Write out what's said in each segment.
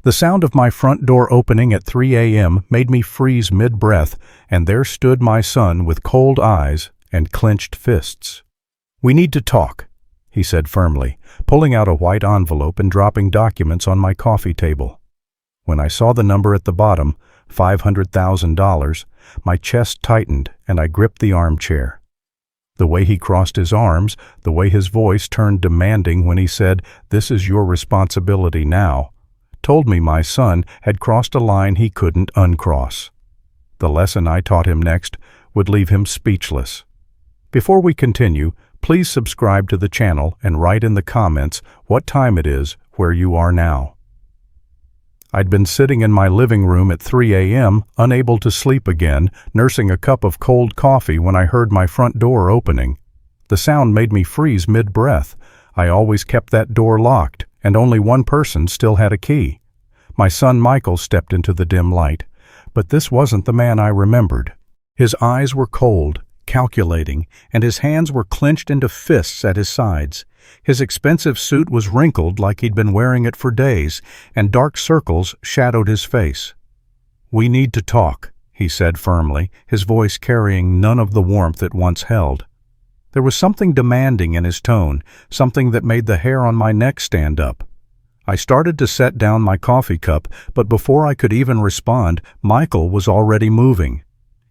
The sound of my front door opening at 3 a.m. made me freeze mid-breath, and there stood my son with cold eyes and clenched fists. "We need to talk," he said firmly, pulling out a white envelope and dropping documents on my coffee table. When I saw the number at the bottom, $500,000, my chest tightened and I gripped the armchair. The way he crossed his arms, the way his voice turned demanding when he said, "This is your responsibility now," told me my son had crossed a line he couldn't uncross. The lesson I taught him next would leave him speechless. Before we continue, please subscribe to the channel and write in the comments what time it is where you are now. I'd been sitting in my living room at 3 a.m., unable to sleep again, nursing a cup of cold coffee when I heard my front door opening. The sound made me freeze mid-breath. I always kept that door locked, and only one person still had a key. My son Michael stepped into the dim light, but this wasn't the man I remembered. His eyes were cold, calculating, and his hands were clenched into fists at his sides. His expensive suit was wrinkled like he'd been wearing it for days, and dark circles shadowed his face. "We need to talk," he said firmly, his voice carrying none of the warmth it once held. There was something demanding in his tone, something that made the hair on my neck stand up. I started to set down my coffee cup, but before I could even respond, Michael was already moving.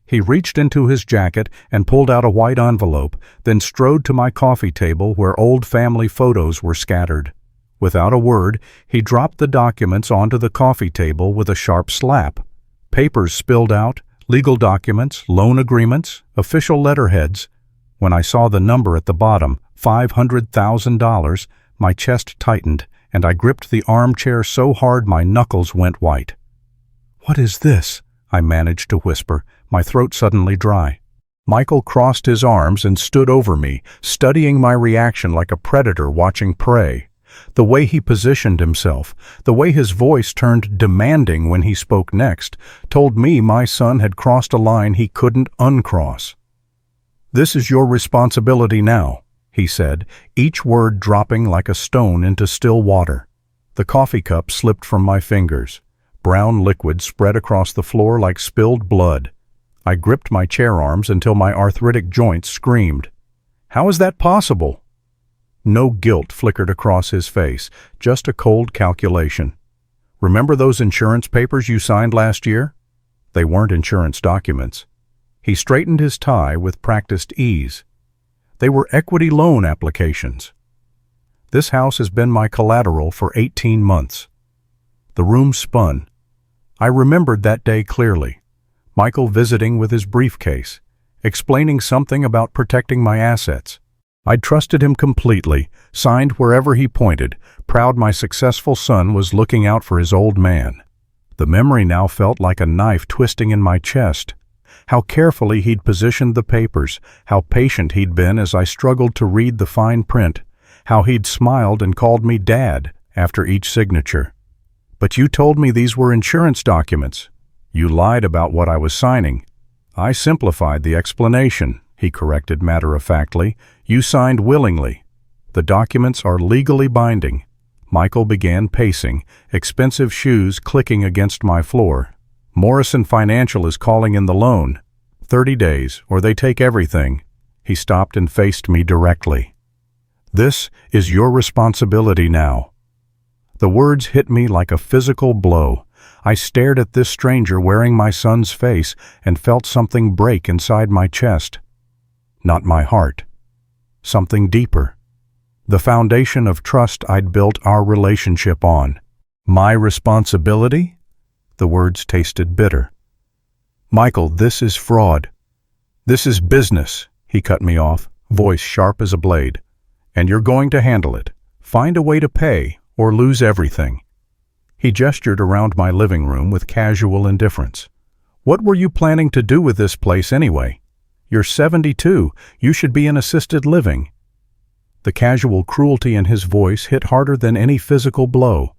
He reached into his jacket and pulled out a white envelope, then strode to my coffee table where old family photos were scattered. Without a word, he dropped the documents onto the coffee table with a sharp slap. Papers spilled out, legal documents, loan agreements, official letterheads. When I saw the number at the bottom, $500,000, my chest tightened, and I gripped the armchair so hard my knuckles went white. "What is this?" I managed to whisper, my throat suddenly dry. Michael crossed his arms and stood over me, studying my reaction like a predator watching prey. The way he positioned himself, the way his voice turned demanding when he spoke next, told me my son had crossed a line he couldn't uncross. "This is your responsibility now," he said, each word dropping like a stone into still water. The coffee cup slipped from my fingers. Brown liquid spread across the floor like spilled blood. I gripped my chair arms until my arthritic joints screamed. "How is that possible?" No guilt flickered across his face, just a cold calculation. "Remember those insurance papers you signed last year?" They weren't insurance documents. He straightened his tie with practiced ease. They were equity loan applications. "This house has been my collateral for 18 months. The room spun. I remembered that day clearly. Michael visiting with his briefcase, explaining something about protecting my assets. I'd trusted him completely, signed wherever he pointed, proud my successful son was looking out for his old man. The memory now felt like a knife twisting in my chest. How carefully he'd positioned the papers, how patient he'd been as I struggled to read the fine print, how he'd smiled and called me Dad after each signature. "But you told me these were insurance documents. You lied about what I was signing." "I simplified the explanation," he corrected matter-of-factly. "You signed willingly. The documents are legally binding." Michael began pacing, expensive shoes clicking against my floor. "Morrison Financial is calling in the loan. 30 days, or they take everything." He stopped and faced me directly. "This is your responsibility now." The words hit me like a physical blow. I stared at this stranger wearing my son's face and felt something break inside my chest. Not my heart. Something deeper. The foundation of trust I'd built our relationship on. My responsibility? The words tasted bitter. "Michael, this is fraud. This is business," he cut me off, voice sharp as a blade. "And you're going to handle it. Find a way to pay, or lose everything." He gestured around my living room with casual indifference. "What were you planning to do with this place anyway? You're 72, you should be in assisted living." The casual cruelty in his voice hit harder than any physical blow.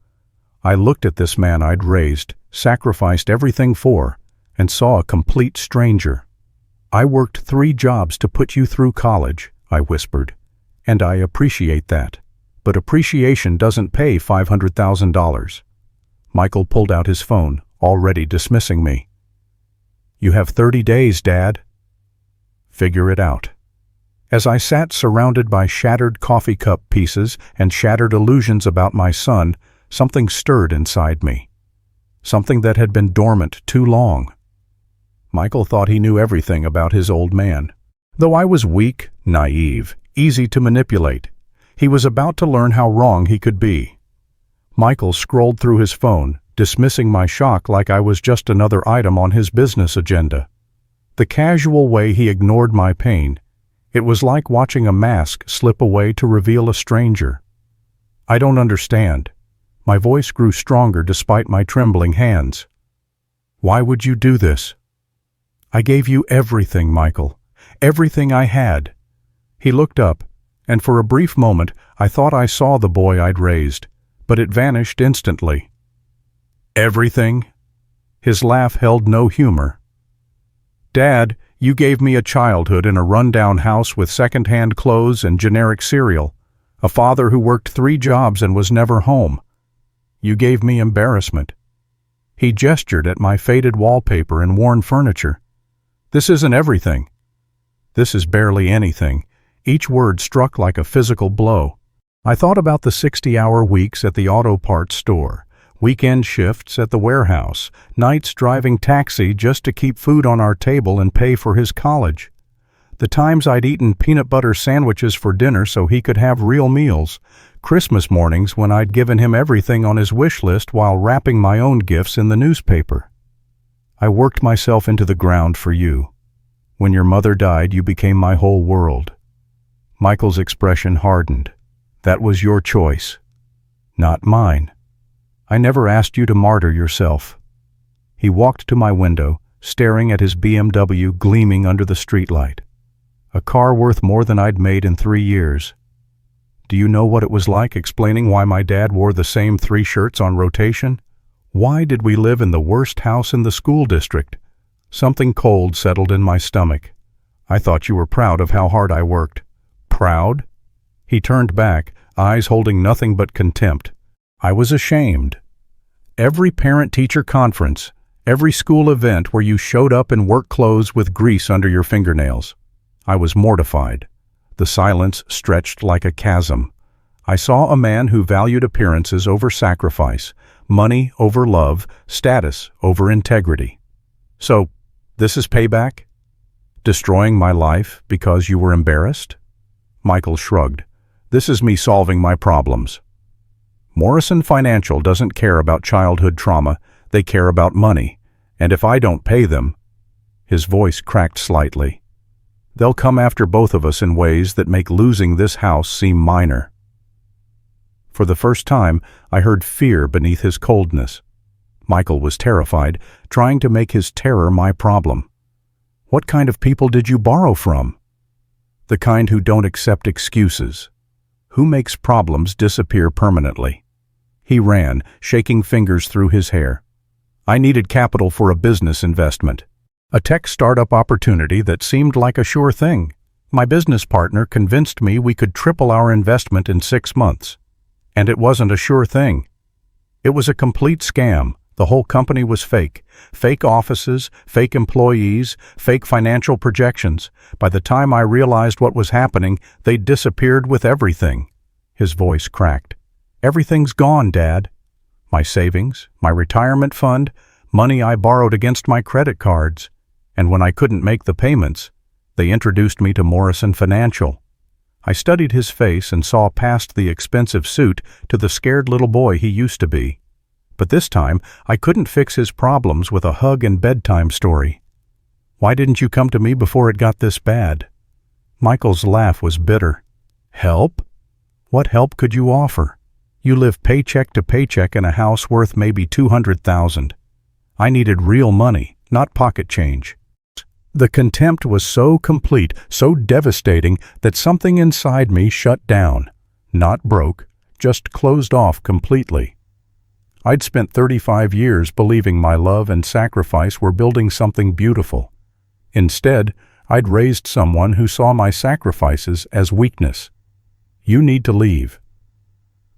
I looked at this man I'd raised, sacrificed everything for, and saw a complete stranger. "I worked 3 jobs to put you through college," I whispered, "and I appreciate that. But appreciation doesn't pay $500,000. Michael pulled out his phone, already dismissing me. "You have 30 days, Dad." Figure it out. As I sat surrounded by shattered coffee cup pieces and shattered illusions about my son, something stirred inside me. Something that had been dormant too long. Michael thought he knew everything about his old man. Though I was weak, naive, easy to manipulate, he was about to learn how wrong he could be. Michael scrolled through his phone, dismissing my shock like I was just another item on his business agenda. The casual way he ignored my pain, it was like watching a mask slip away to reveal a stranger. "I don't understand." My voice grew stronger despite my trembling hands. "Why would you do this?" "I gave you everything, Michael. Everything I had." He looked up, and for a brief moment I thought I saw the boy I'd raised, but it vanished instantly. "Everything?" His laugh held no humor. "Dad, you gave me a childhood in a run-down house with second-hand clothes and generic cereal, a father who worked 3 jobs and was never home. You gave me embarrassment." He gestured at my faded wallpaper and worn furniture. "This isn't everything." "This is barely anything." Each word struck like a physical blow. I thought about the 60-hour weeks at the auto parts store, weekend shifts at the warehouse, nights driving taxi just to keep food on our table and pay for his college. The times I'd eaten peanut butter sandwiches for dinner so he could have real meals. Christmas mornings when I'd given him everything on his wish list while wrapping my own gifts in the newspaper. I worked myself into the ground for you. When your mother died, you became my whole world. Michael's expression hardened. That was your choice, not mine. I never asked you to martyr yourself. He walked to my window, staring at his BMW gleaming under the streetlight. A car worth more than I'd made in 3 years. Do you know what it was like explaining why my dad wore the same 3 shirts on rotation? Why did we live in the worst house in the school district? Something cold settled in my stomach. I thought you were proud of how hard I worked. Proud? He turned back, eyes holding nothing but contempt. I was ashamed. Every parent-teacher conference, every school event where you showed up in work clothes with grease under your fingernails. I was mortified. The silence stretched like a chasm. I saw a man who valued appearances over sacrifice, money over love, status over integrity. So, this is payback? Destroying my life because you were embarrassed? Michael shrugged. This is me solving my problems. Morrison Financial doesn't care about childhood trauma, they care about money. And if I don't pay them, his voice cracked slightly, they'll come after both of us in ways that make losing this house seem minor. For the first time, I heard fear beneath his coldness. Michael was terrified, trying to make his terror my problem. What kind of people did you borrow from? The kind who don't accept excuses. Who makes problems disappear permanently? He ran, shaking fingers through his hair. I needed capital for a business investment. A tech startup opportunity that seemed like a sure thing. My business partner convinced me we could triple our investment in 6 months. And it wasn't a sure thing. It was a complete scam. The whole company was fake. Fake offices, fake employees, fake financial projections. By the time I realized what was happening, they'd disappeared with everything. His voice cracked. Everything's gone, Dad. My savings, my retirement fund, money I borrowed against my credit cards. And when I couldn't make the payments, they introduced me to Morrison Financial. I studied his face and saw past the expensive suit to the scared little boy he used to be. But this time, I couldn't fix his problems with a hug and bedtime story. Why didn't you come to me before it got this bad? Michael's laugh was bitter. Help? What help could you offer? You live paycheck to paycheck in a house worth maybe $200,000. I needed real money, not pocket change. The contempt was so complete, so devastating, that something inside me shut down. Not broke, just closed off completely. I'd spent 35 years believing my love and sacrifice were building something beautiful. Instead, I'd raised someone who saw my sacrifices as weakness. You need to leave.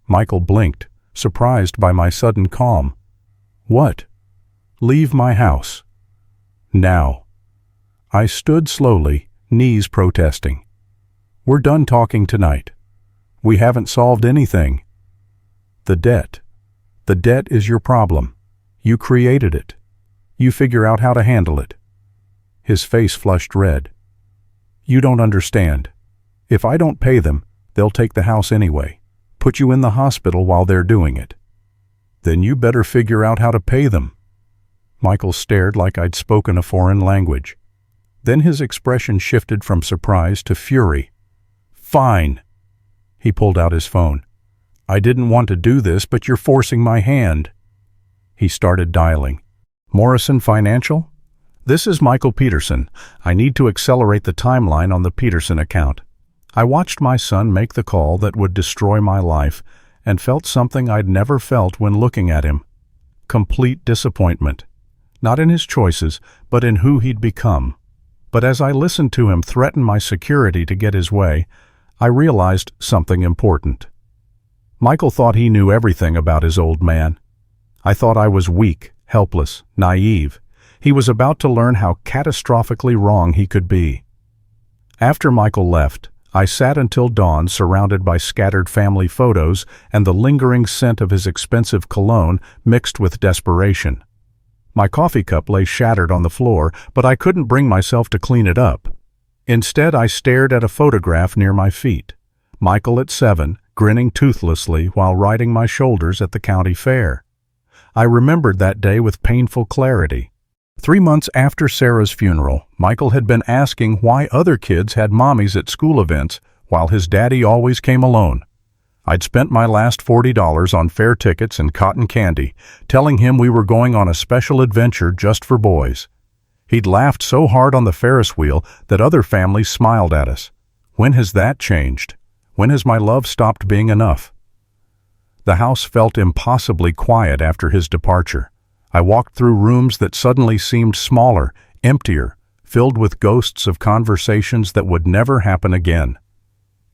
Michael blinked, surprised by my sudden calm. What? Leave my house. Now. I stood slowly, knees protesting. We're done talking tonight. We haven't solved anything. The debt. The debt is your problem. You created it. You figure out how to handle it. His face flushed red. You don't understand. If I don't pay them, they'll take the house anyway, put you in the hospital while they're doing it. Then you better figure out how to pay them. Michael stared like I'd spoken a foreign language. Then his expression shifted from surprise to fury. Fine. He pulled out his phone. I didn't want to do this, but you're forcing my hand. He started dialing. Morrison Financial? This is Michael Peterson. I need to accelerate the timeline on the Peterson account. I watched my son make the call that would destroy my life and felt something I'd never felt when looking at him. Complete disappointment. Not in his choices, but in who he'd become. But as I listened to him threaten my security to get his way, I realized something important. Michael thought he knew everything about his old man. I thought I was weak, helpless, naive. He was about to learn how catastrophically wrong he could be. After Michael left, I sat until dawn surrounded by scattered family photos and the lingering scent of his expensive cologne mixed with desperation. My coffee cup lay shattered on the floor, but I couldn't bring myself to clean it up. Instead, I stared at a photograph near my feet. Michael at 7, grinning toothlessly while riding my shoulders at the county fair. I remembered that day with painful clarity. 3 months after Sarah's funeral, Michael had been asking why other kids had mommies at school events while his daddy always came alone. I'd spent my last $40 on fair tickets and cotton candy, telling him we were going on a special adventure just for boys. He'd laughed so hard on the Ferris wheel that other families smiled at us. When has that changed? When has my love stopped being enough? The house felt impossibly quiet after his departure. I walked through rooms that suddenly seemed smaller, emptier, filled with ghosts of conversations that would never happen again.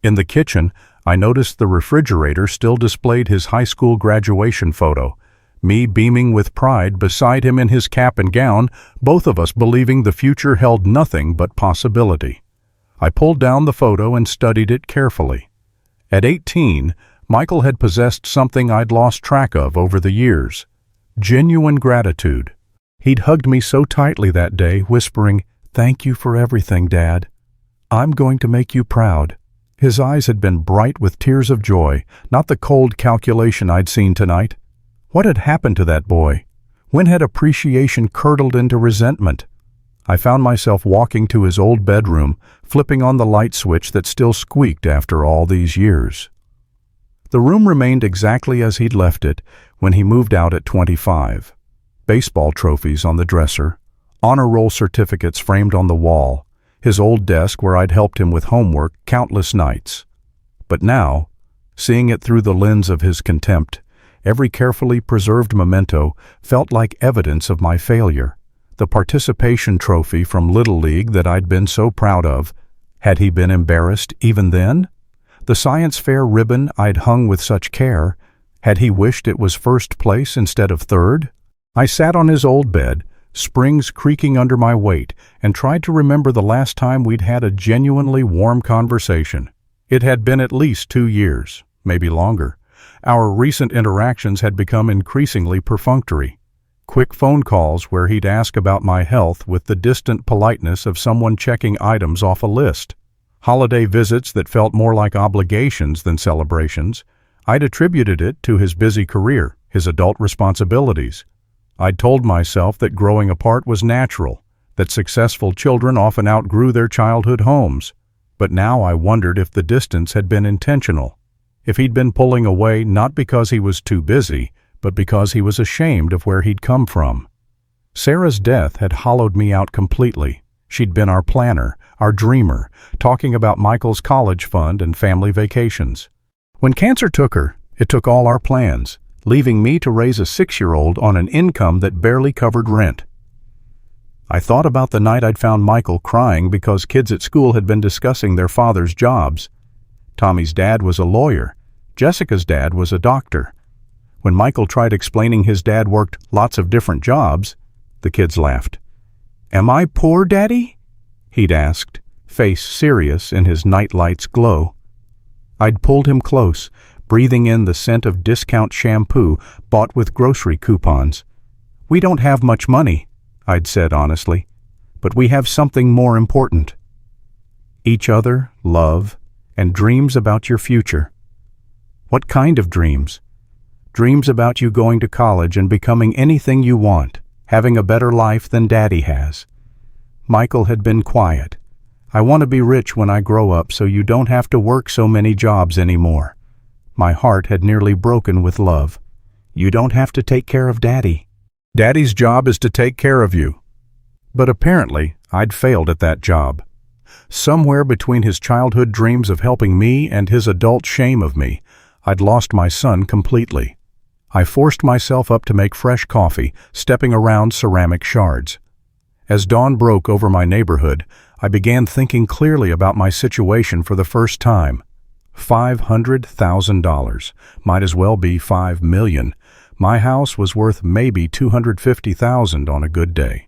In the kitchen, I noticed the refrigerator still displayed his high school graduation photo, me beaming with pride beside him in his cap and gown, both of us believing the future held nothing but possibility. I pulled down the photo and studied it carefully. At 18, Michael had possessed something I'd lost track of over the years. Genuine gratitude. He'd hugged me so tightly that day, whispering, "Thank you for everything, Dad. I'm going to make you proud." His eyes had been bright with tears of joy, not the cold calculation I'd seen tonight. What had happened to that boy? When had appreciation curdled into resentment? I found myself walking to his old bedroom, flipping on the light switch that still squeaked after all these years. The room remained exactly as he'd left it when he moved out at 25. Baseball trophies on the dresser, honor roll certificates framed on the wall, his old desk where I'd helped him with homework countless nights. But now, seeing it through the lens of his contempt, every carefully preserved memento felt like evidence of my failure. The participation trophy from Little League that I'd been so proud of, had he been embarrassed even then? The science fair ribbon I'd hung with such care, had he wished it was first place instead of third? I sat on his old bed, springs creaking under my weight, and tried to remember the last time we'd had a genuinely warm conversation. It had been at least 2 years, maybe longer. Our recent interactions had become increasingly perfunctory. Quick phone calls where he'd ask about my health with the distant politeness of someone checking items off a list. Holiday visits that felt more like obligations than celebrations. I'd attributed it to his busy career, his adult responsibilities. I'd told myself that growing apart was natural, that successful children often outgrew their childhood homes. But now I wondered if the distance had been intentional, if he'd been pulling away not because he was too busy, but because he was ashamed of where he'd come from. Sarah's death had hollowed me out completely. She'd been our planner, our dreamer, talking about Michael's college fund and family vacations. When cancer took her, it took all our plans, leaving me to raise a 6-year-old on an income that barely covered rent. I thought about the night I'd found Michael crying because kids at school had been discussing their father's jobs. Tommy's dad was a lawyer. Jessica's dad was a doctor. When Michael tried explaining his dad worked lots of different jobs, the kids laughed. "Am I poor, Daddy?" he'd asked, face serious in his nightlight's glow. I'd pulled him close, breathing in the scent of discount shampoo bought with grocery coupons. "We don't have much money," I'd said honestly, "but we have something more important. Each other, love, and dreams about your future." "What kind of dreams?" "Dreams about you going to college and becoming anything you want, having a better life than Daddy has." Michael had been quiet. "I want to be rich when I grow up so you don't have to work so many jobs anymore." My heart had nearly broken with love. "You don't have to take care of Daddy. Daddy's job is to take care of you." But apparently, I'd failed at that job. Somewhere between his childhood dreams of helping me and his adult shame of me, I'd lost my son completely. I forced myself up to make fresh coffee, stepping around ceramic shards. As dawn broke over my neighborhood, I began thinking clearly about my situation for the first time. $500,000. Might as well be $5 million. My house was worth maybe $250,000 on a good day.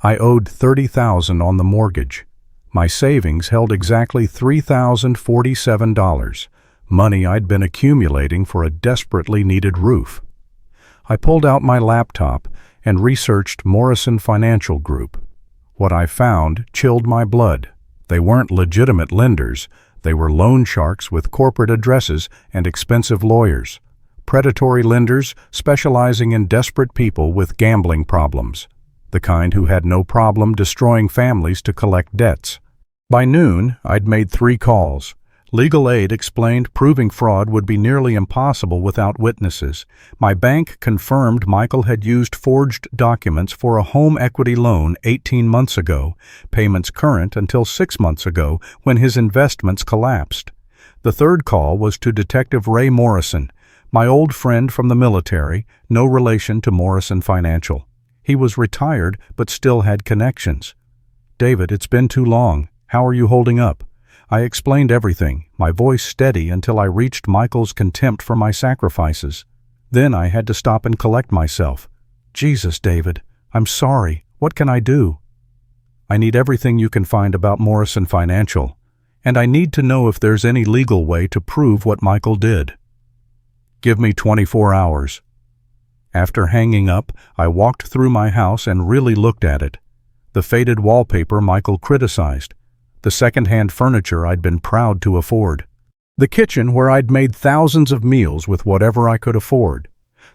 I owed $30,000 on the mortgage. My savings held exactly $3,047, money I'd been accumulating for a desperately needed roof. I pulled out my laptop and researched Morrison Financial Group. What I found chilled my blood. They weren't legitimate lenders. They were loan sharks with corporate addresses and expensive lawyers. Predatory lenders specializing in desperate people with gambling problems. The kind who had no problem destroying families to collect debts. By noon, I'd made 3 calls. Legal aid explained proving fraud would be nearly impossible without witnesses. My bank confirmed Michael had used forged documents for a home equity loan 18 months ago, payments current until 6 months ago when his investments collapsed. The 3rd call was to Detective Ray Morrison, my old friend from the military, no relation to Morrison Financial. He was retired but still had connections. "David, it's been too long. How are you holding up?" I explained everything, my voice steady until I reached Michael's contempt for my sacrifices. Then I had to stop and collect myself. "Jesus, David, I'm sorry. What can I do?" "I need everything you can find about Morrison Financial, and I need to know if there's any legal way to prove what Michael did." "Give me 24 hours. After hanging up, I walked through my house and really looked at it. The faded wallpaper Michael criticized. The second-hand furniture I'd been proud to afford. The kitchen where I'd made thousands of meals with whatever I could afford.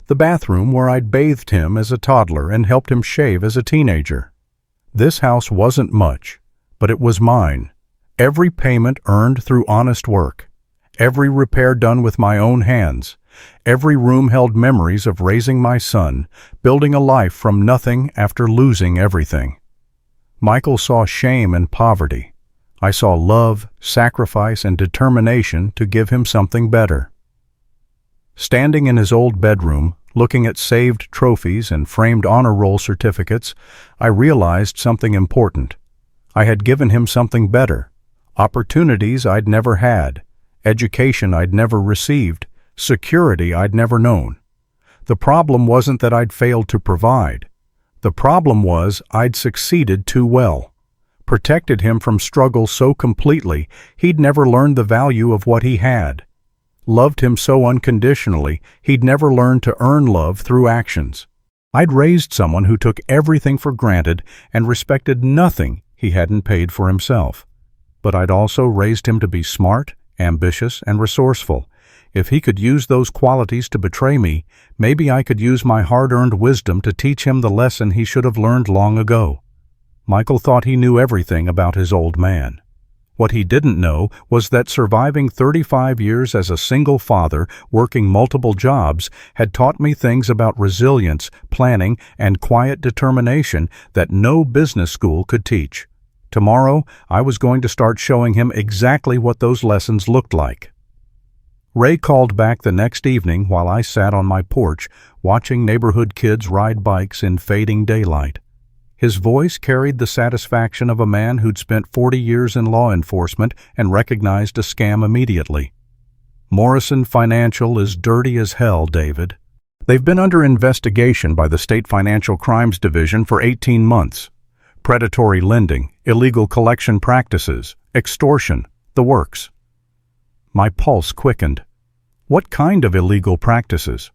The bathroom where I'd bathed him as a toddler and helped him shave as a teenager. This house wasn't much, but it was mine. Every payment earned through honest work. Every repair done with my own hands. Every room held memories of raising my son, building a life from nothing after losing everything. Michael saw shame and poverty. I saw love, sacrifice, and determination to give him something better. Standing in his old bedroom, looking at saved trophies and framed honor roll certificates, I realized something important. I had given him something better. Opportunities I'd never had, education I'd never received, security I'd never known. The problem wasn't that I'd failed to provide. The problem was I'd succeeded too well. Protected him from struggle so completely he'd never learned the value of what he had. Loved him so unconditionally he'd never learned to earn love through actions. I'd raised someone who took everything for granted and respected nothing he hadn't paid for himself. But I'd also raised him to be smart, ambitious, and resourceful. If he could use those qualities to betray me, maybe I could use my hard-earned wisdom to teach him the lesson he should have learned long ago. Michael thought he knew everything about his old man. What he didn't know was that surviving 35 years as a single father, working multiple jobs, had taught me things about resilience, planning, and quiet determination that no business school could teach. Tomorrow, I was going to start showing him exactly what those lessons looked like. Ray called back the next evening while I sat on my porch, watching neighborhood kids ride bikes in fading daylight. His voice carried the satisfaction of a man who'd spent 40 years in law enforcement and recognized a scam immediately. "Morrison Financial is dirty as hell, David. They've been under investigation by the State Financial Crimes Division for 18 months. Predatory lending, illegal collection practices, extortion, the works. My pulse quickened. What kind of illegal practices?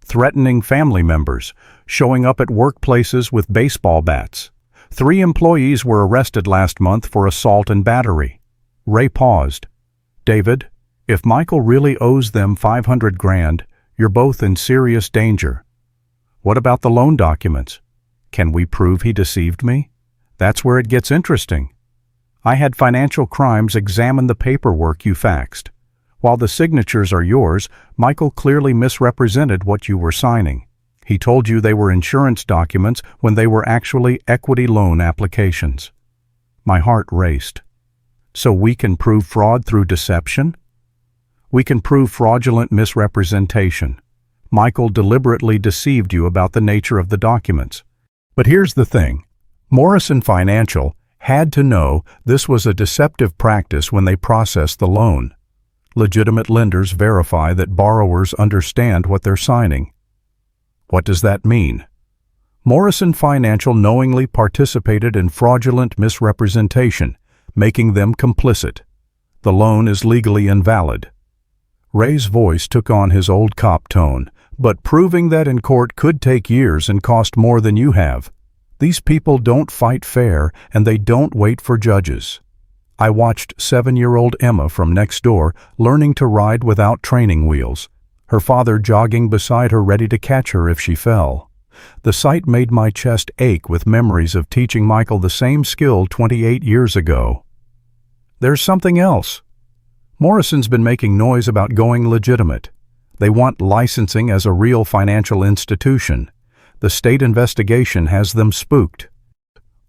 Threatening family members, showing up at workplaces with baseball bats. 3 employees were arrested last month for assault and battery. Ray paused. David, if Michael really owes them $500,000, you're both in serious danger. What about the loan documents? Can we prove he deceived me? That's where it gets interesting. I had Financial Crimes examine the paperwork you faxed. While the signatures are yours, Michael clearly misrepresented what you were signing. He told you they were insurance documents when they were actually equity loan applications. My heart raced. So we can prove fraud through deception? We can prove fraudulent misrepresentation. Michael deliberately deceived you about the nature of the documents. But here's the thing. Morrison Financial had to know this was a deceptive practice when they processed the loan. Legitimate lenders verify that borrowers understand what they're signing. What does that mean? Morrison Financial knowingly participated in fraudulent misrepresentation, making them complicit. The loan is legally invalid. Ray's voice took on his old cop tone, but proving that in court could take years and cost more than you have. These people don't fight fair, and they don't wait for judges. I watched 7-year-old Emma from next door learning to ride without training wheels, her father jogging beside her ready to catch her if she fell. The sight made my chest ache with memories of teaching Michael the same skill 28 years ago. There's something else. Morrison's been making noise about going legitimate. They want licensing as a real financial institution. The state investigation has them spooked.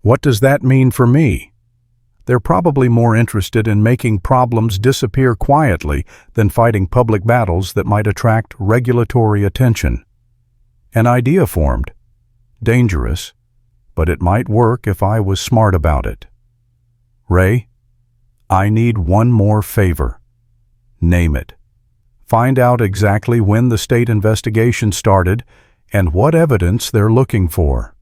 What does that mean for me? They're probably more interested in making problems disappear quietly than fighting public battles that might attract regulatory attention. An idea formed. Dangerous, but it might work if I was smart about it. Ray, I need one more favor. Name it. Find out exactly when the state investigation started and what evidence they're looking for,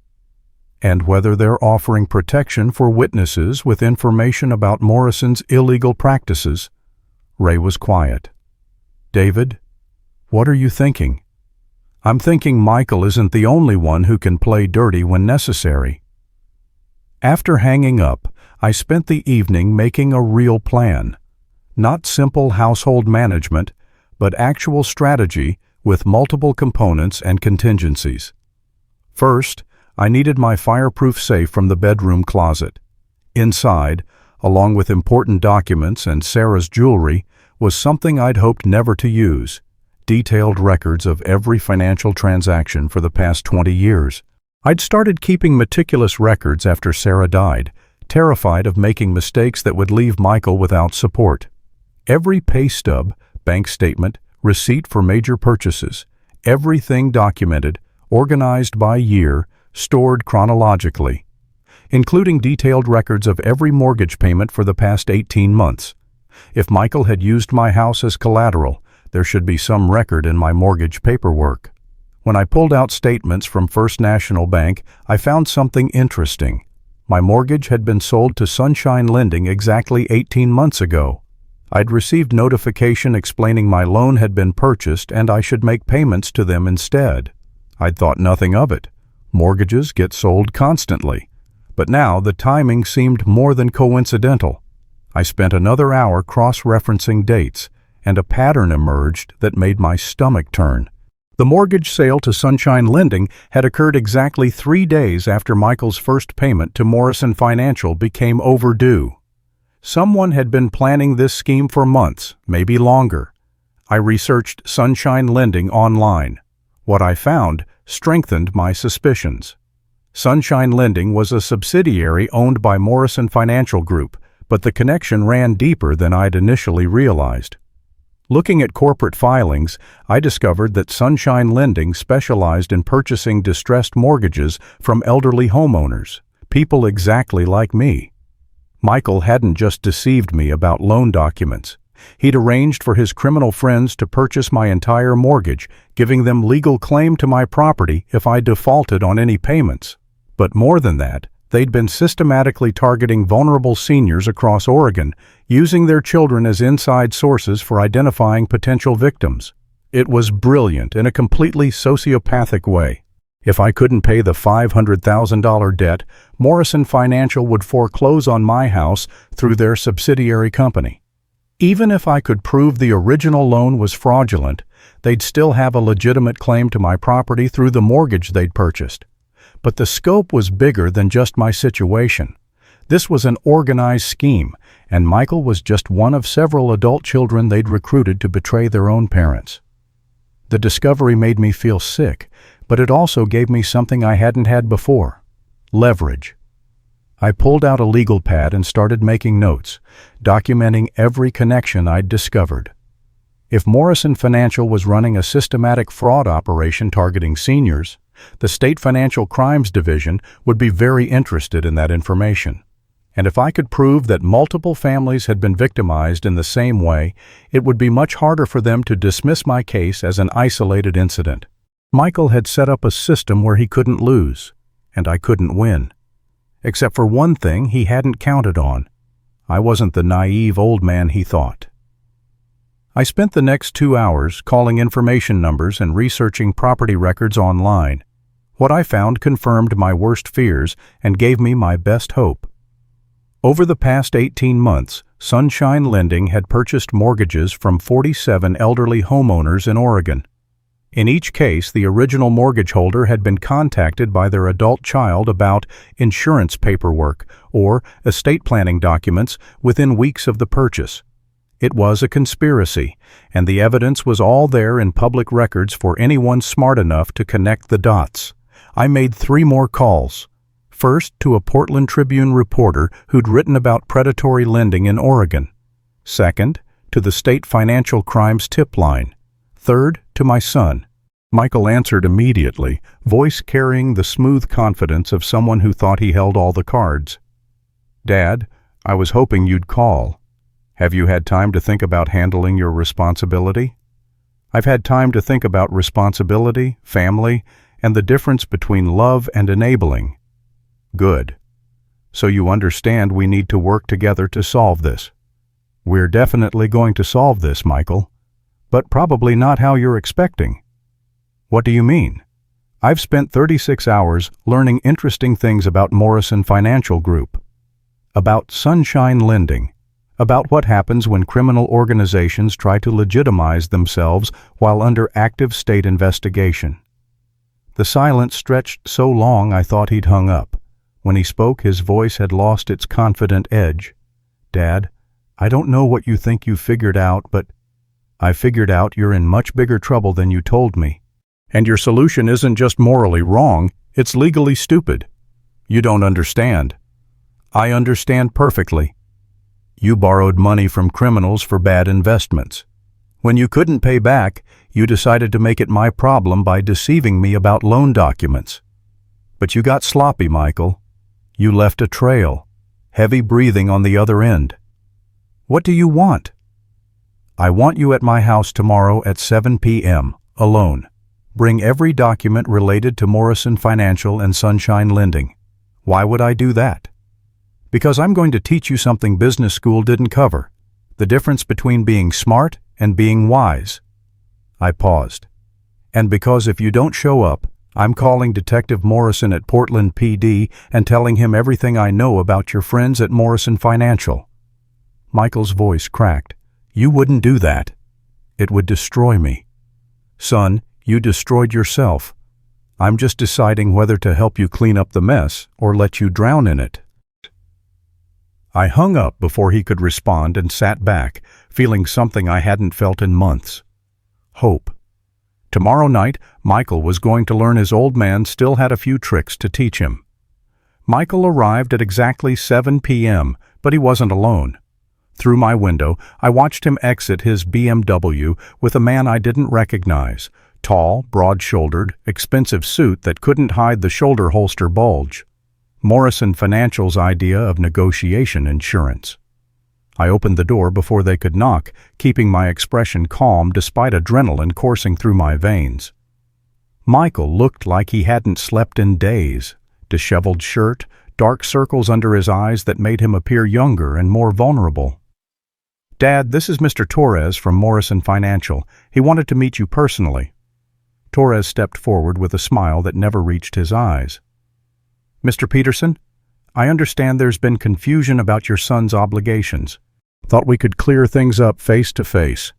and whether they're offering protection for witnesses with information about Morrison's illegal practices. Ray was quiet. David, what are you thinking? I'm thinking Michael isn't the only one who can play dirty when necessary. After hanging up, I spent the evening making a real plan. Not simple household management, but actual strategy with multiple components and contingencies. First, I needed my fireproof safe from the bedroom closet. Inside, along with important documents and Sarah's jewelry, was something I'd hoped never to use: detailed records of every financial transaction for the past 20 years. I'd started keeping meticulous records after Sarah died, terrified of making mistakes that would leave Michael without support. Every pay stub, bank statement, receipt for major purchases, everything documented, organized by year, stored chronologically, including detailed records of every mortgage payment for the past 18 months. If Michael had used my house as collateral, there should be some record in my mortgage paperwork. When I pulled out statements from First National Bank, I found something interesting. My mortgage had been sold to Sunshine Lending exactly 18 months ago. I'd received notification explaining my loan had been purchased and I should make payments to them instead. I'd thought nothing of it. Mortgages get sold constantly. But now the timing seemed more than coincidental. I spent another hour cross-referencing dates, and a pattern emerged that made my stomach turn. The mortgage sale to Sunshine Lending had occurred exactly 3 days after Michael's first payment to Morrison Financial became overdue. Someone had been planning this scheme for months, maybe longer. I researched Sunshine Lending online. What I found strengthened my suspicions. Sunshine Lending was a subsidiary owned by Morrison Financial Group, but the connection ran deeper than I'd initially realized. Looking at corporate filings, I discovered that Sunshine Lending specialized in purchasing distressed mortgages from elderly homeowners, people exactly like me. Michael hadn't just deceived me about loan documents. He'd arranged for his criminal friends to purchase my entire mortgage, giving them legal claim to my property if I defaulted on any payments. But more than that, they'd been systematically targeting vulnerable seniors across Oregon, using their children as inside sources for identifying potential victims. It was brilliant in a completely sociopathic way. If I couldn't pay the $500,000 debt, Morrison Financial would foreclose on my house through their subsidiary company. Even if I could prove the original loan was fraudulent, they'd still have a legitimate claim to my property through the mortgage they'd purchased. But the scope was bigger than just my situation. This was an organized scheme, and Michael was just one of several adult children they'd recruited to betray their own parents. The discovery made me feel sick, but it also gave me something I hadn't had before: leverage. I pulled out a legal pad and started making notes, documenting every connection I'd discovered. If Morrison Financial was running a systematic fraud operation targeting seniors, the State Financial Crimes Division would be very interested in that information. And if I could prove that multiple families had been victimized in the same way, it would be much harder for them to dismiss my case as an isolated incident. Michael had set up a system where he couldn't lose, and I couldn't win. Except for one thing he hadn't counted on. I wasn't the naive old man he thought. I spent the next 2 hours calling information numbers and researching property records online. What I found confirmed my worst fears and gave me my best hope. Over the past 18 months, Sunshine Lending had purchased mortgages from 47 elderly homeowners in Oregon. In each case, the original mortgage holder had been contacted by their adult child about insurance paperwork or estate planning documents within weeks of the purchase. It was a conspiracy, and the evidence was all there in public records for anyone smart enough to connect the dots. I made 3 more calls. First, to a Portland Tribune reporter who'd written about predatory lending in Oregon. Second, to the State Financial Crimes tip line. Third, to my son. Michael answered immediately, voice carrying the smooth confidence of someone who thought he held all the cards. "Dad, I was hoping you'd call. Have you had time to think about handling your responsibility?" "I've had time to think about responsibility, family, and the difference between love and enabling." "Good. So you understand we need to work together to solve this." "We're definitely going to solve this, Michael. But probably not how you're expecting." "What do you mean?" "I've spent 36 hours learning interesting things about Morrison Financial Group. About Sunshine Lending. About what happens when criminal organizations try to legitimize themselves while under active state investigation." The silence stretched so long I thought he'd hung up. When he spoke, his voice had lost its confident edge. "Dad, I don't know what you think you've figured out, but I figured out you're in much bigger trouble than you told me. And your solution isn't just morally wrong, it's legally stupid. You don't understand." "I understand perfectly. You borrowed money from criminals for bad investments. When you couldn't pay back, you decided to make it my problem by deceiving me about loan documents. But you got sloppy, Michael. You left a trail, heavy breathing on the other end. What do you want?" "I want you at my house tomorrow at 7 p.m., alone. Bring every document related to Morrison Financial and Sunshine Lending." "Why would I do that?" "Because I'm going to teach you something business school didn't cover. The difference between being smart and being wise." I paused. "And because if you don't show up, I'm calling Detective Morrison at Portland PD and telling him everything I know about your friends at Morrison Financial." Michael's voice cracked. "You wouldn't do that. It would destroy me." "Son, you destroyed yourself. I'm just deciding whether to help you clean up the mess or let you drown in it." I hung up before he could respond and sat back, feeling something I hadn't felt in months. Hope. Tomorrow night, Michael was going to learn his old man still had a few tricks to teach him. Michael arrived at exactly 7 p.m., but he wasn't alone. Through my window, I watched him exit his BMW with a man I didn't recognize, tall, broad-shouldered, expensive suit that couldn't hide the shoulder holster bulge. Morrison Financial's idea of negotiation insurance. I opened the door before they could knock, keeping my expression calm despite adrenaline coursing through my veins. Michael looked like he hadn't slept in days. Disheveled shirt, dark circles under his eyes that made him appear younger and more vulnerable. "Dad, this is Mr. Torres from Morrison Financial. He wanted to meet you personally." Torres stepped forward with a smile that never reached his eyes. "Mr. Peterson, I understand there's been confusion about your son's obligations. Thought we could clear things up face to face."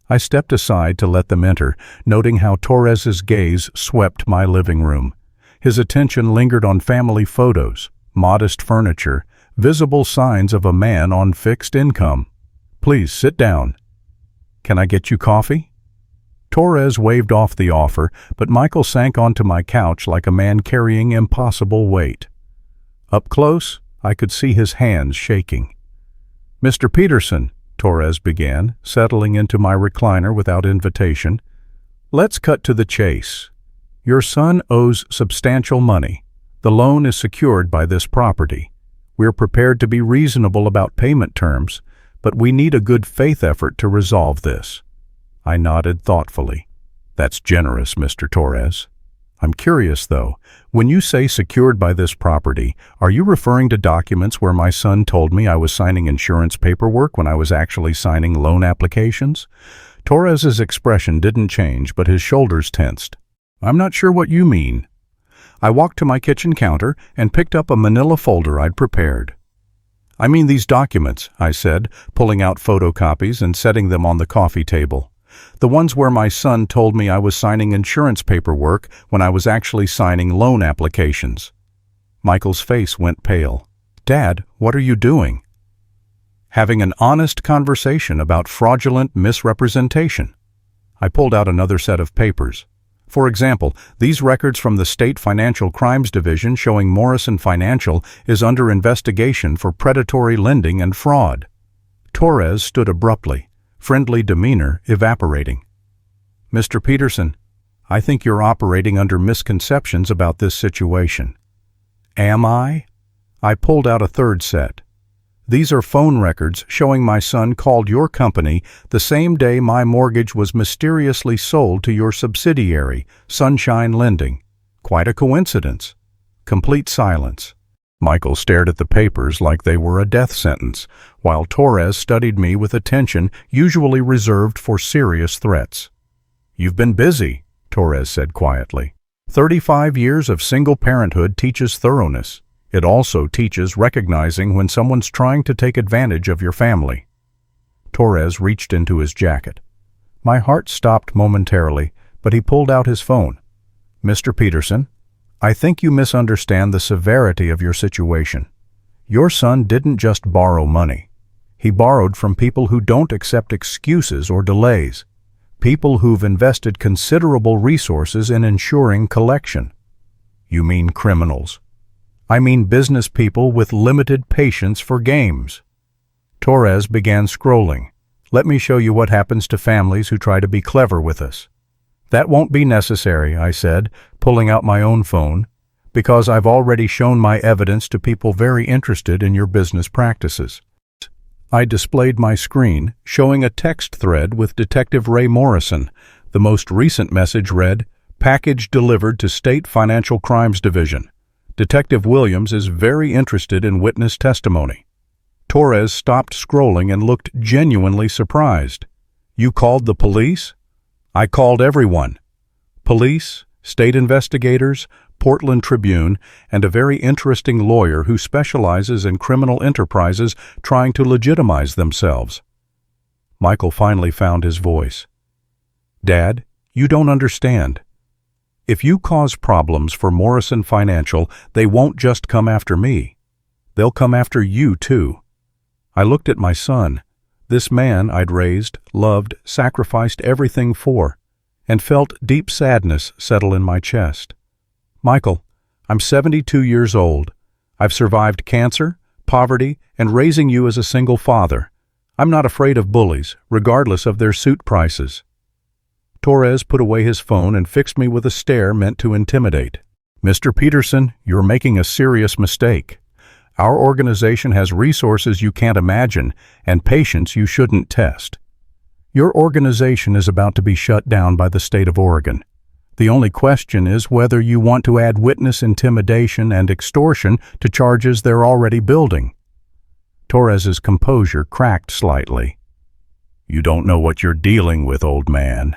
I stepped aside to let them enter, noting how Torres's gaze swept my living room. His attention lingered on family photos, modest furniture, visible signs of a man on fixed income. "Please sit down. Can I get you coffee?" Torres waved off the offer, but Michael sank onto my couch like a man carrying impossible weight. Up close, I could see his hands shaking. "Mr. Peterson," Torres began, settling into my recliner without invitation, "let's cut to the chase. Your son owes substantial money. The loan is secured by this property. We're prepared to be reasonable about payment terms, but we need a good faith effort to resolve this." I nodded thoughtfully. "That's generous, Mr. Torres. I'm curious, though, when you say secured by this property, are you referring to documents where my son told me I was signing insurance paperwork when I was actually signing loan applications?" Torres's expression didn't change, but his shoulders tensed. "I'm not sure what you mean." I walked to my kitchen counter and picked up a manila folder I'd prepared. "I mean these documents," I said, pulling out photocopies and setting them on the coffee table. "The ones where my son told me I was signing insurance paperwork when I was actually signing loan applications." Michael's face went pale. "Dad, what are you doing?" "Having an honest conversation about fraudulent misrepresentation." I pulled out another set of papers. "For example, these records from the State Financial Crimes Division showing Morrison Financial is under investigation for predatory lending and fraud." Torres stood abruptly, friendly demeanor evaporating. "Mr. Peterson, I think you're operating under misconceptions about this situation." "Am I?" I pulled out a third set. "These are phone records showing my son called your company the same day my mortgage was mysteriously sold to your subsidiary, Sunshine Lending. Quite a coincidence." Complete silence. Michael stared at the papers like they were a death sentence, while Torres studied me with attention usually reserved for serious threats. "You've been busy," Torres said quietly. 35 years of single parenthood teaches thoroughness. It also teaches recognizing when someone's trying to take advantage of your family. Torres reached into his jacket. My heart stopped momentarily, but he pulled out his phone. "Mr. Peterson, I think you misunderstand the severity of your situation. Your son didn't just borrow money. He borrowed from people who don't accept excuses or delays, people who've invested considerable resources in ensuring collection." "You mean criminals?" "I mean business people with limited patience for games." Torres began scrolling. "Let me show you what happens to families who try to be clever with us." "That won't be necessary," I said, pulling out my own phone, "because I've already shown my evidence to people very interested in your business practices." I displayed my screen, showing a text thread with Detective Ray Morrison. The most recent message read, "Package delivered to State Financial Crimes Division. Detective Williams is very interested in witness testimony." Torres stopped scrolling and looked genuinely surprised. "You called the police?" "I called everyone. Police, state investigators, Portland Tribune, and a very interesting lawyer who specializes in criminal enterprises trying to legitimize themselves." Michael finally found his voice. "Dad, you don't understand. If you cause problems for Morrison Financial, they won't just come after me. They'll come after you, too." I looked at my son, this man I'd raised, loved, sacrificed everything for, and felt deep sadness settle in my chest. "Michael, I'm 72 years old. I've survived cancer, poverty, and raising you as a single father. I'm not afraid of bullies, regardless of their suit prices." Torres put away his phone and fixed me with a stare meant to intimidate. "Mr. Peterson, you're making a serious mistake. Our organization has resources you can't imagine and patience you shouldn't test. Your organization is about to be shut down by the state of Oregon. The only question is whether you want to add witness intimidation and extortion to charges they're already building." Torres's composure cracked slightly. "You don't know what you're dealing with, old man.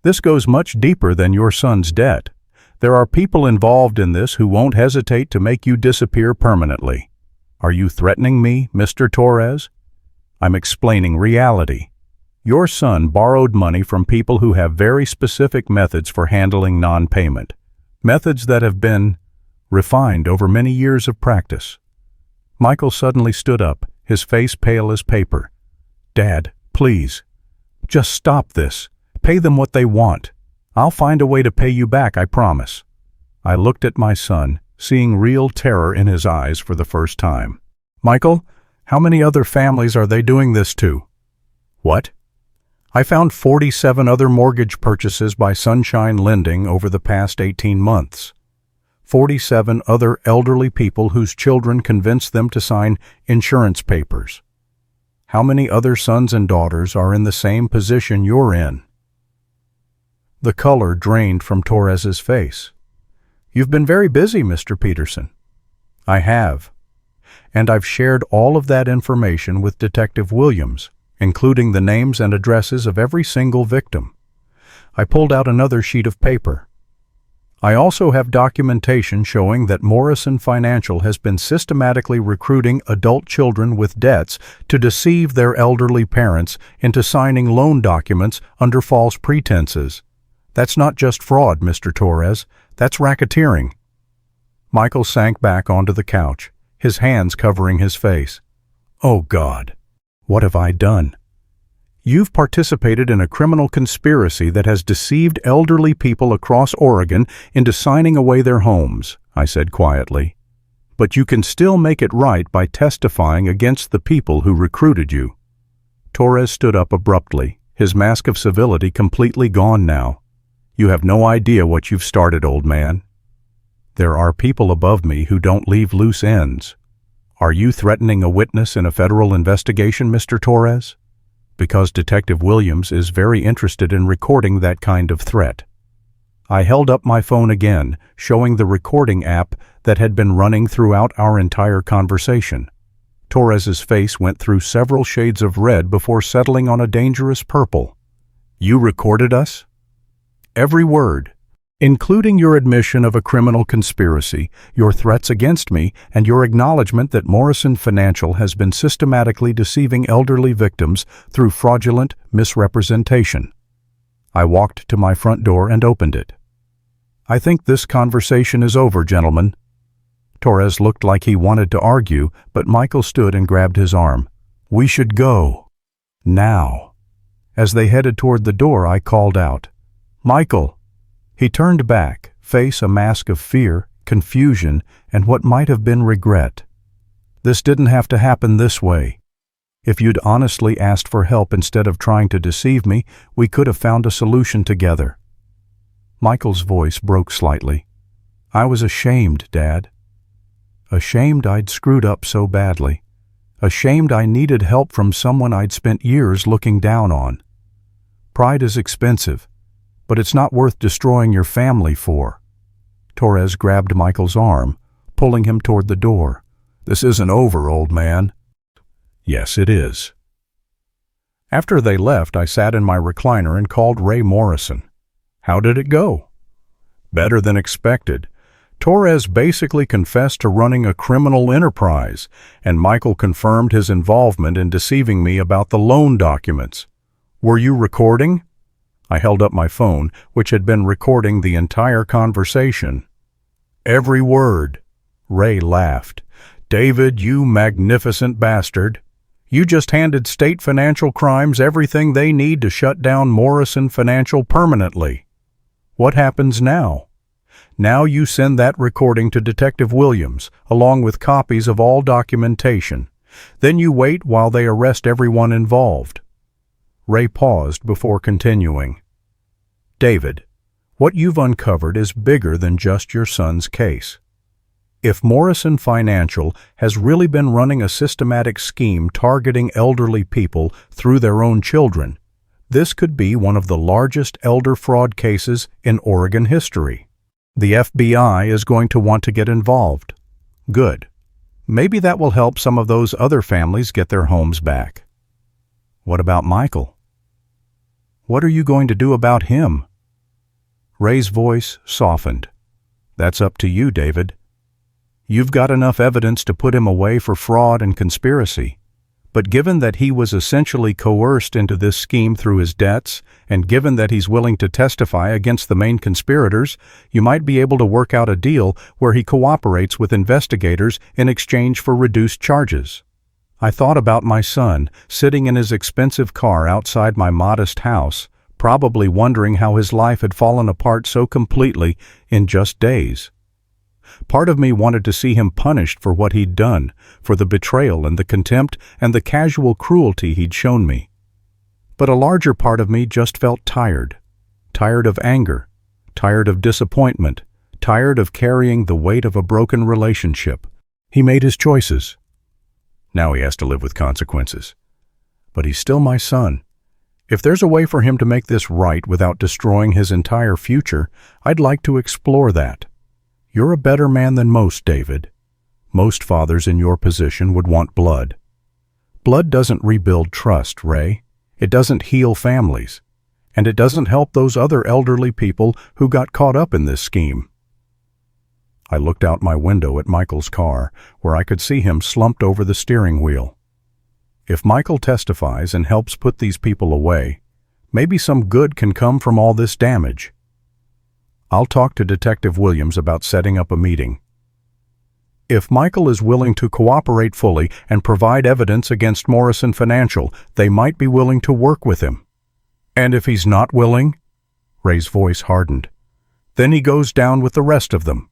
This goes much deeper than your son's debt. There are people involved in this who won't hesitate to make you disappear permanently. Are you threatening me, Mr. Torres? I'm explaining reality. Your son borrowed money from people who have very specific methods for handling non-payment, methods that have been refined over many years of practice." Michael suddenly stood up, his face pale as paper. "Dad, please, just stop this. Pay them what they want. I'll find a way to pay you back, I promise." I looked at my son, seeing real terror in his eyes for the first time. "Michael, how many other families are they doing this to?" "What?" "I found 47 other mortgage purchases by Sunshine Lending over the past 18 months. 47 other elderly people whose children convinced them to sign insurance papers. How many other sons and daughters are in the same position you're in?" The color drained from Torres's face. "You've been very busy, Mr. Peterson." "I have. And I've shared all of that information with Detective Williams, including the names and addresses of every single victim." I pulled out another sheet of paper. "I also have documentation showing that Morrison Financial has been systematically recruiting adult children with debts to deceive their elderly parents into signing loan documents under false pretenses. That's not just fraud, Mr. Torres. That's racketeering." Michael sank back onto the couch, his hands covering his face. "Oh God, what have I done?" "You've participated in a criminal conspiracy that has deceived elderly people across Oregon into signing away their homes," I said quietly. "But you can still make it right by testifying against the people who recruited you." Torres stood up abruptly, his mask of civility completely gone now. "You have no idea what you've started, old man. There are people above me who don't leave loose ends. Are you threatening a witness in a federal investigation, Mr. Torres? Because Detective Williams is very interested in recording that kind of threat." I held up my phone again, showing the recording app that had been running throughout our entire conversation. Torres's face went through several shades of red before settling on a dangerous purple. "You recorded us?" "Every word, including your admission of a criminal conspiracy, your threats against me, and your acknowledgement that Morrison Financial has been systematically deceiving elderly victims through fraudulent misrepresentation." I walked to my front door and opened it. "I think this conversation is over, gentlemen." Torres looked like he wanted to argue, but Michael stood and grabbed his arm. "We should go. Now." As they headed toward the door, I called out, "Michael!" He turned back, face a mask of fear, confusion, and what might have been regret. "This didn't have to happen this way. If you'd honestly asked for help instead of trying to deceive me, we could have found a solution together." Michael's voice broke slightly. "I was ashamed, Dad. Ashamed I'd screwed up so badly. Ashamed I needed help from someone I'd spent years looking down on. Pride is expensive, but it's not worth destroying your family for." Torres grabbed Michael's arm, pulling him toward the door. "This isn't over, old man." "Yes, it is." After they left, I sat in my recliner and called Ray Morrison. "How did it go?" "Better than expected. Torres basically confessed to running a criminal enterprise, and Michael confirmed his involvement in deceiving me about the loan documents." "Were you recording?" I held up my phone, which had been recording the entire conversation. "Every word." Ray laughed. "David, you magnificent bastard. You just handed State Financial Crimes everything they need to shut down Morrison Financial permanently. What happens now? Now you send that recording to Detective Williams, along with copies of all documentation. Then you wait while they arrest everyone involved." Ray paused before continuing. "David, what you've uncovered is bigger than just your son's case. If Morrison Financial has really been running a systematic scheme targeting elderly people through their own children, this could be one of the largest elder fraud cases in Oregon history. The FBI is going to want to get involved. Good. Maybe that will help some of those other families get their homes back. What about Michael? What are you going to do about him? Ray's voice softened. That's up to you, David. You've got enough evidence to put him away for fraud and conspiracy. But given that he was essentially coerced into this scheme through his debts, and given that he's willing to testify against the main conspirators, you might be able to work out a deal where he cooperates with investigators in exchange for reduced charges. I thought about my son, sitting in his expensive car outside my modest house, probably wondering how his life had fallen apart so completely in just days. Part of me wanted to see him punished for what he'd done, for the betrayal and the contempt and the casual cruelty he'd shown me. But a larger part of me just felt tired. Tired of anger, tired of disappointment, tired of carrying the weight of a broken relationship. He made his choices. Now he has to live with consequences. But he's still my son. If there's a way for him to make this right without destroying his entire future, I'd like to explore that. You're a better man than most, David. Most fathers in your position would want blood. Blood doesn't rebuild trust, Ray. It doesn't heal families. And it doesn't help those other elderly people who got caught up in this scheme. I looked out my window at Michael's car, where I could see him slumped over the steering wheel. If Michael testifies and helps put these people away, maybe some good can come from all this damage. I'll talk to Detective Williams about setting up a meeting. If Michael is willing to cooperate fully and provide evidence against Morrison Financial, they might be willing to work with him. And if he's not willing, Ray's voice hardened, then he goes down with the rest of them.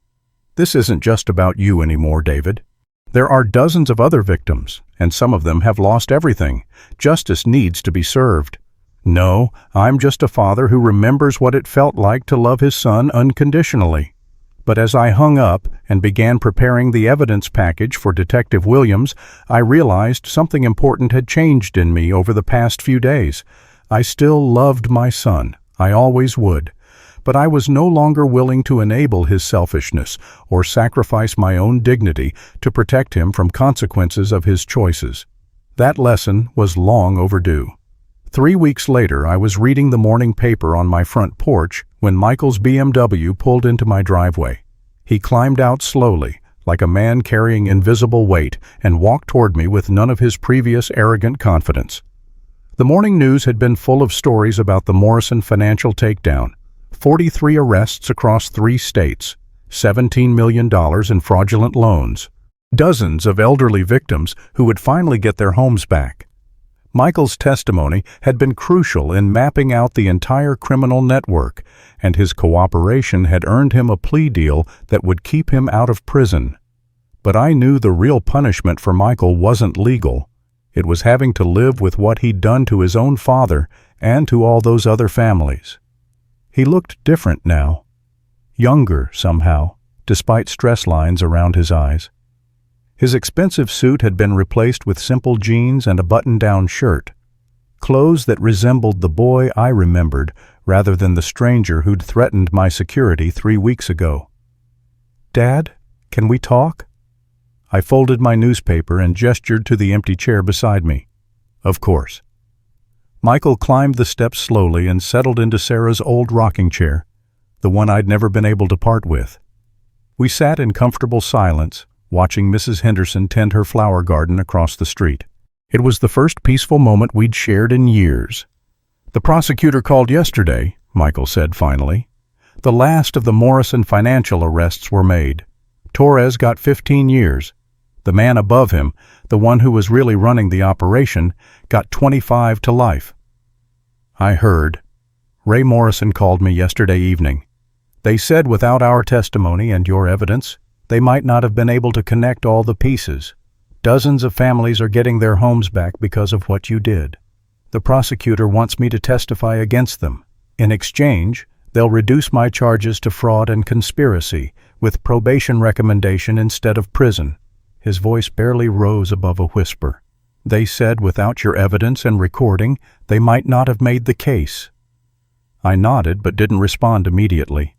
This isn't just about you anymore, David. There are dozens of other victims, and some of them have lost everything. Justice needs to be served. No, I'm just a father who remembers what it felt like to love his son unconditionally. But as I hung up and began preparing the evidence package for Detective Williams, I realized something important had changed in me over the past few days. I still loved my son. I always would. But I was no longer willing to enable his selfishness or sacrifice my own dignity to protect him from consequences of his choices. That lesson was long overdue. 3 weeks later, I was reading the morning paper on my front porch when Michael's BMW pulled into my driveway. He climbed out slowly, like a man carrying invisible weight, and walked toward me with none of his previous arrogant confidence. The morning news had been full of stories about the Morrison Financial takedown, 43 arrests across 3 states, $17 million in fraudulent loans, dozens of elderly victims who would finally get their homes back. Michael's testimony had been crucial in mapping out the entire criminal network, and his cooperation had earned him a plea deal that would keep him out of prison. But I knew the real punishment for Michael wasn't legal. It was having to live with what he'd done to his own father and to all those other families. He looked different now, younger somehow, despite stress lines around his eyes. His expensive suit had been replaced with simple jeans and a button-down shirt, clothes that resembled the boy I remembered rather than the stranger who'd threatened my security 3 weeks ago. "Dad, can we talk?" I folded my newspaper and gestured to the empty chair beside me. "Of course." Michael climbed the steps slowly and settled into Sarah's old rocking chair, the one I'd never been able to part with. We sat in comfortable silence, watching Mrs. Henderson tend her flower garden across the street. It was the first peaceful moment we'd shared in years. "The prosecutor called yesterday," Michael said finally. "The last of the Morrison Financial arrests were made. Torres got 15 years. The man above him, the one who was really running the operation, got 25 to life." I heard. Ray Morrison called me yesterday evening. "They said without our testimony and your evidence, they might not have been able to connect all the pieces. Dozens of families are getting their homes back because of what you did. The prosecutor wants me to testify against them. In exchange, they'll reduce my charges to fraud and conspiracy, with probation recommendation instead of prison." His voice barely rose above a whisper. "They said without your evidence and recording, they might not have made the case." I nodded but didn't respond immediately.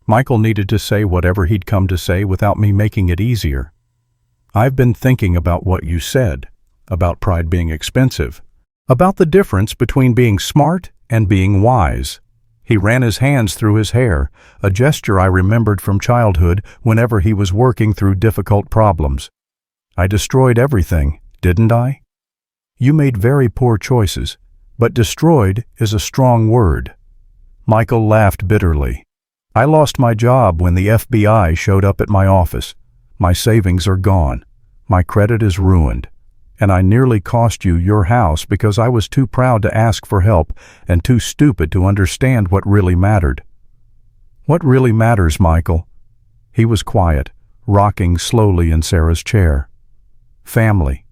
Michael needed to say whatever he'd come to say without me making it easier. "I've been thinking about what you said, about pride being expensive, about the difference between being smart and being wise." He ran his hands through his hair, a gesture I remembered from childhood whenever he was working through difficult problems. "I destroyed everything, didn't I?" "You made very poor choices, but destroyed is a strong word." Michael laughed bitterly. "I lost my job when the FBI showed up at my office. My savings are gone. My credit is ruined. And I nearly cost you your house because I was too proud to ask for help and too stupid to understand what really mattered." "What really matters, Michael?" He was quiet, rocking slowly in Sarah's chair. "Family,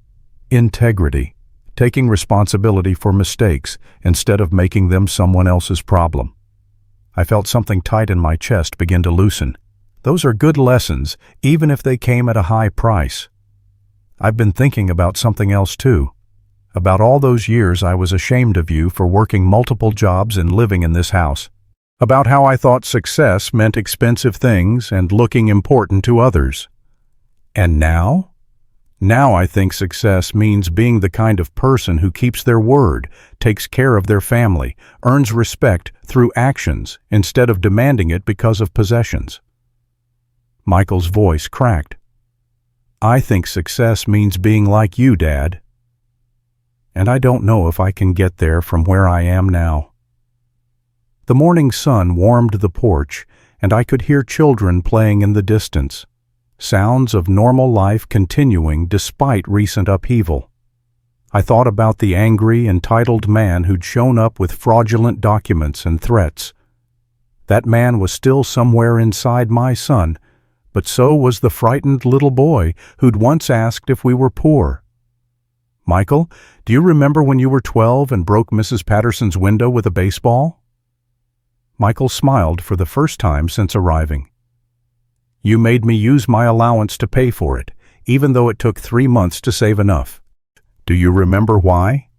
integrity, taking responsibility for mistakes instead of making them someone else's problem." I felt something tight in my chest begin to loosen. Those are good lessons, even if they came at a high price. I've been thinking about something else too. About all those years I was ashamed of you for working multiple jobs and living in this house. About how I thought success meant expensive things and looking important to others. And now? Now I think success means being the kind of person who keeps their word, takes care of their family, earns respect through actions instead of demanding it because of possessions. Michael's voice cracked. "I think success means being like you, Dad. And I don't know if I can get there from where I am now." The morning sun warmed the porch, and I could hear children playing in the distance. Sounds of normal life continuing despite recent upheaval. I thought about the angry, entitled man who'd shown up with fraudulent documents and threats. That man was still somewhere inside my son, but so was the frightened little boy who'd once asked if we were poor. "Michael, do you remember when you were 12 and broke Mrs. Patterson's window with a baseball?" Michael smiled for the first time since arriving. "You made me use my allowance to pay for it, even though it took 3 months to save enough. Do you remember why?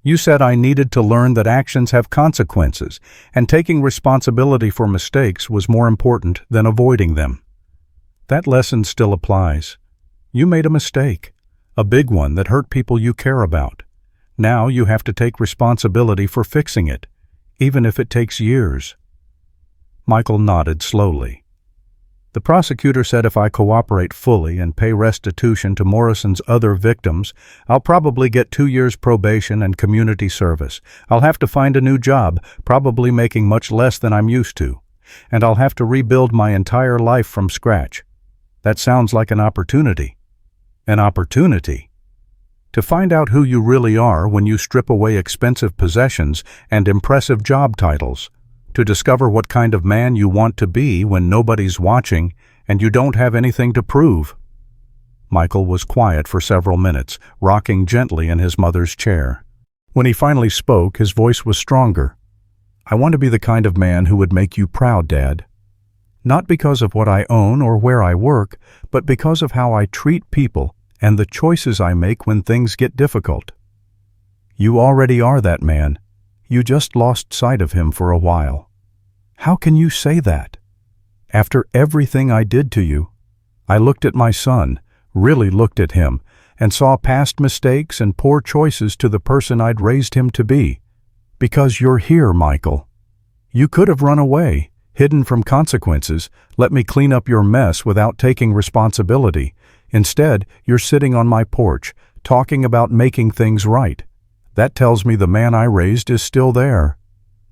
You said I needed to learn that actions have consequences, and taking responsibility for mistakes was more important than avoiding them. That lesson still applies. You made a mistake, a big one that hurt people you care about. Now you have to take responsibility for fixing it, even if it takes years." Michael nodded slowly. "The prosecutor said if I cooperate fully and pay restitution to Morrison's other victims, I'll probably get 2 years probation and community service. I'll have to find a new job, probably making much less than I'm used to. And I'll have to rebuild my entire life from scratch. That sounds like an opportunity. An opportunity. To find out who you really are when you strip away expensive possessions and impressive job titles. To discover what kind of man you want to be when nobody's watching and you don't have anything to prove." Michael was quiet for several minutes, rocking gently in his mother's chair. When he finally spoke, his voice was stronger. "I want to be the kind of man who would make you proud, Dad. Not because of what I own or where I work, but because of how I treat people and the choices I make when things get difficult. You already are that man. You just lost sight of him for a while. How can you say that? After everything I did to you, I looked at my son, really looked at him, and saw past mistakes and poor choices to the person I'd raised him to be. Because you're here, Michael. You could have run away, hidden from consequences, let me clean up your mess without taking responsibility. Instead, you're sitting on my porch, talking about making things right. That tells me the man I raised is still there."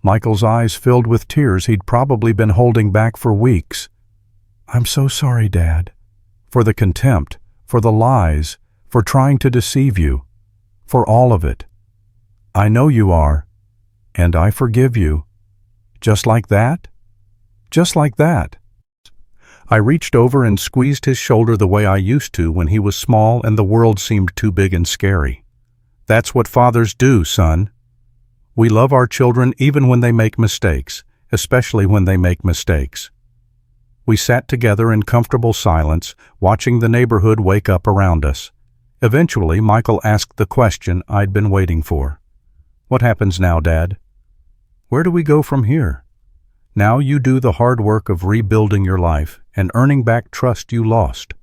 Michael's eyes filled with tears he'd probably been holding back for weeks. "I'm so sorry, Dad. For the contempt, for the lies, for trying to deceive you, for all of it. I know you are, and I forgive you." Just like that? Just like that. I reached over and squeezed his shoulder the way I used to when he was small and the world seemed too big and scary. "That's what fathers do, son. We love our children even when they make mistakes, especially when they make mistakes." We sat together in comfortable silence, watching the neighborhood wake up around us. Eventually, Michael asked the question I'd been waiting for. "What happens now, Dad?" "Where do we go from here? Now you do the hard work of rebuilding your life and earning back trust you lost.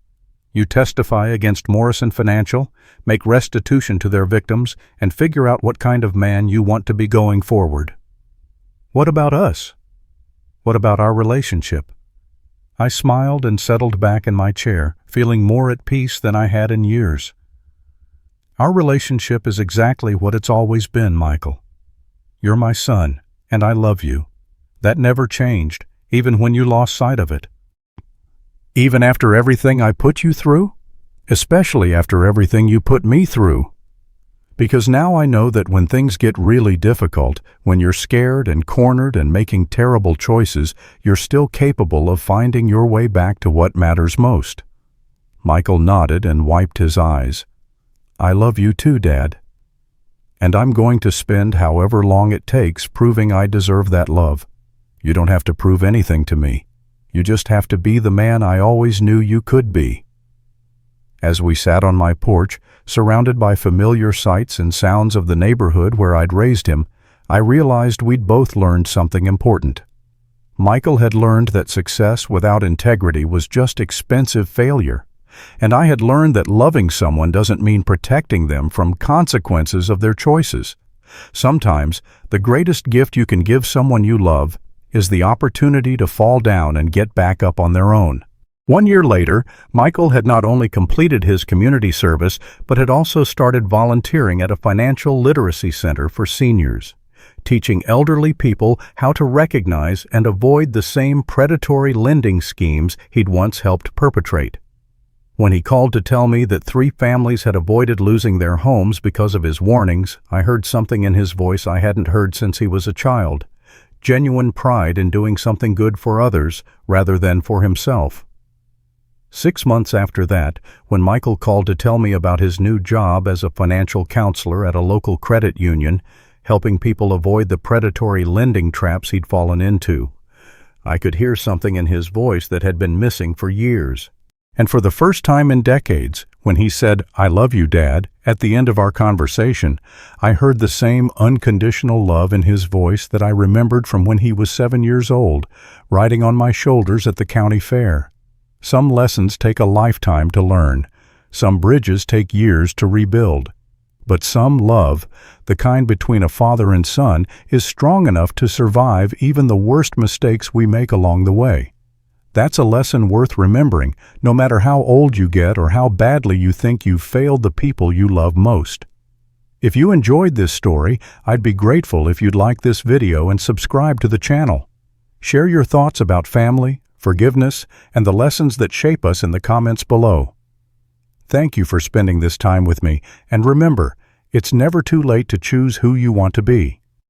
You testify against Morrison Financial, make restitution to their victims, and figure out what kind of man you want to be going forward. What about us? What about our relationship?" I smiled and settled back in my chair, feeling more at peace than I had in years. "Our relationship is exactly what it's always been, Michael. You're my son, and I love you. That never changed, even when you lost sight of it." "Even after everything I put you through?" "Especially after everything you put me through. Because now I know that when things get really difficult, when you're scared and cornered and making terrible choices, you're still capable of finding your way back to what matters most." Michael nodded and wiped his eyes. "I love you too, Dad. And I'm going to spend however long it takes proving I deserve that love. You don't have to prove anything to me. You just have to be the man I always knew you could be." As we sat on my porch, surrounded by familiar sights and sounds of the neighborhood where I'd raised him, I realized we'd both learned something important. Michael had learned that success without integrity was just expensive failure, and I had learned that loving someone doesn't mean protecting them from consequences of their choices. Sometimes, the greatest gift you can give someone you love is the opportunity to fall down and get back up on their own. 1 year later, Michael had not only completed his community service, but had also started volunteering at a financial literacy center for seniors, teaching elderly people how to recognize and avoid the same predatory lending schemes he'd once helped perpetrate. When he called to tell me that 3 families had avoided losing their homes because of his warnings, I heard something in his voice I hadn't heard since he was a child: genuine pride in doing something good for others rather than for himself. 6 months after that, when Michael called to tell me about his new job as a financial counselor at a local credit union, helping people avoid the predatory lending traps he'd fallen into, I could hear something in his voice that had been missing for years. And for the first time in decades, when he said, "I love you, Dad," at the end of our conversation, I heard the same unconditional love in his voice that I remembered from when he was 7 years old, riding on my shoulders at the county fair. Some lessons take a lifetime to learn. Some bridges take years to rebuild. But some love, the kind between a father and son, is strong enough to survive even the worst mistakes we make along the way. That's a lesson worth remembering, no matter how old you get or how badly you think you've failed the people you love most. If you enjoyed this story, I'd be grateful if you'd like this video and subscribe to the channel. Share your thoughts about family, forgiveness, and the lessons that shape us in the comments below. Thank you for spending this time with me, and remember, it's never too late to choose who you want to be.